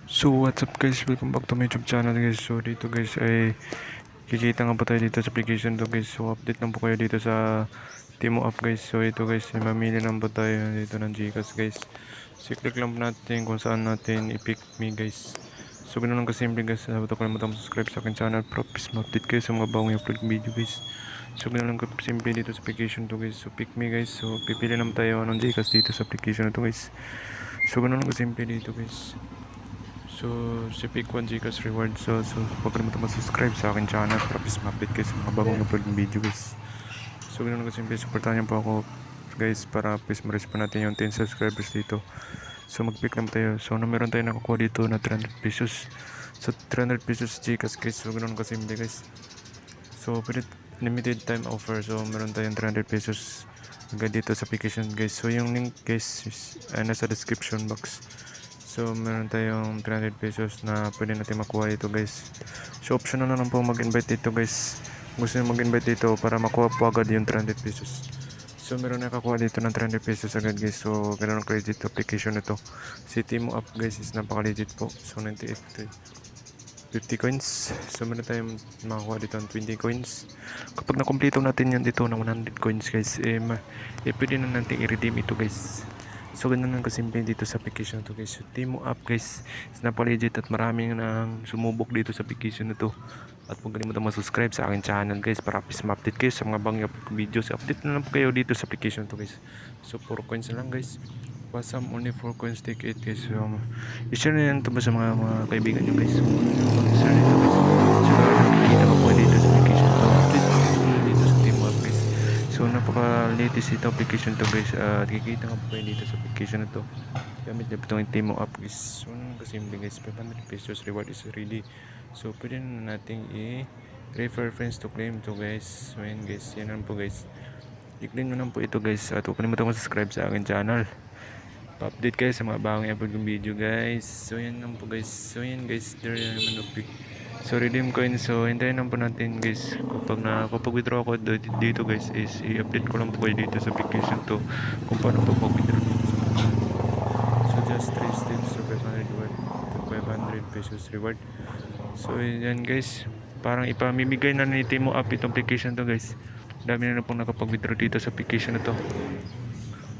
So what's up guys, welcome back to my YouTube channel guys. So dito guys ay kikita nga po tayo dito sa application to guys. So update lang po kayo dito sa Timo app guys. So ito guys, ay mamili lang po tayo dito ng Gcash guys. So click lang po natin kung saan natin i-pick me guys. So ganoon lang kasimple guys. Huwag kalimutan mag-subscribe sa akin channel. Please ma-update kayo sa mga bagong i-upload video guys. So ganoon lang kasimple dito sa application to guys. So pick me guys. So pipili lang tayo ng Gcash dito sa application na to guys. So ganoon lang kasimple dito guys. So, si Pick 1 Gcash reward. So huwag kalimutan mag-subscribe sa akin channel para please ma-update kayo sa mga bagong upload ng video guys. So, ganoon kasi please supportahan niyo po ako guys para please ma-reach pa natin yung 10 subscribers dito. So, mag-pick lang tayo. So, meron tayo nakukuha dito na 300 pesos. So, 300 pesos Gcash guys. So, ganoon kasi guys. So, limited time offer. So, meron tayong 300 pesos agad dito sa application guys. So, yung link guys nasa description box. So, meron tayong 300 pesos na pwede natin makuha dito guys. So, optional na lang po mag-invite dito guys. Gusto nyo mag-invite dito para makuha po agad yung 300 pesos. So, meron nakakuha dito ng 300 pesos agad guys. So, ganoon ang credit application nito. Si Timo app guys is napaka-legit po. So, 98 50 coins. So, meron tayong makakuha dito ng 20 coins. Kapag nakumpleto natin yun dito ng 100 coins guys, pwede na natin i-redeem ito guys. So, ganun lang kasimple dito sa application to guys. So, Timo app guys is napaka-legit at maraming nang sumubok dito sa application na to. At huwag kalimutan mag-subscribe sa akin channel guys para please ma-update kayo sa mga bagong videos. Update na lang po kayo dito sa application to guys. So, 4 coins na lang guys. Pasam only 4 coins, take 8 guys. So, i-share na yan ito ba sa mga kaibigan nyo guys. So, mag-share nito guys. So, nakikita ko po dito sa application to. Update na dito sa Timo app guys. So, napaka-latest ito application to guys. Kikita nga po kayo dito sa application na to. Gamit niyo po itong Timo app guys. So, kasimple guys. 500 pesos reward is ready. So, pwede na natin refer friends to claim to guys. So, yan guys. Yan lang po guys. I-click nyo lang po ito guys. At huwag kalimutan mo subscribe sa akin channel. Pa-update kayo sa mga bagong upload ng video guys. So, yan lang po guys. So, yan guys. There naman pick. So, redeem coin. So, hintayin lang po natin guys. Kapag withdraw ako dito guys is i-update ko lang po kayo dito sa application to kung paano po mag-withdraw dito sa application. So, just 3 steps. So, 500 reward. 500 pesos reward. So, yan guys. Parang ipamimigay na ni Timo app itong application to guys. Dami na pong nakapag-withdraw dito sa application na to.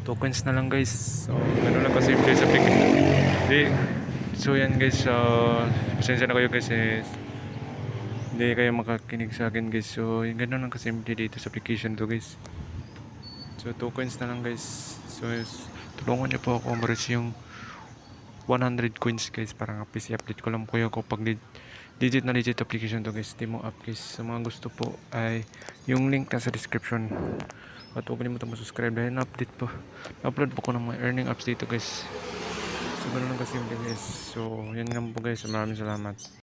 Tokens na lang guys. So, gano'n lang kasi guys sa application. So, yan guys. Pasensya na kayo guys hindi kayo makakinig sa akin guys. So, gano'n lang kasimple dito sa application to guys. So, tokens na lang guys. So, tulungan niyo po ako ma-reach yung 100 coins guys para nga PC update ko lang po kayo kapag legit na legit application to guys. Timo app guys. Sa mga gusto po ay yung link nasa description. At huwag kalimutan mag-subscribe dahil na-update po. Na-upload po ko ng mga earning apps dito guys. So, gano'n lang kasimple guys. So, yan lang po guys. Maraming salamat.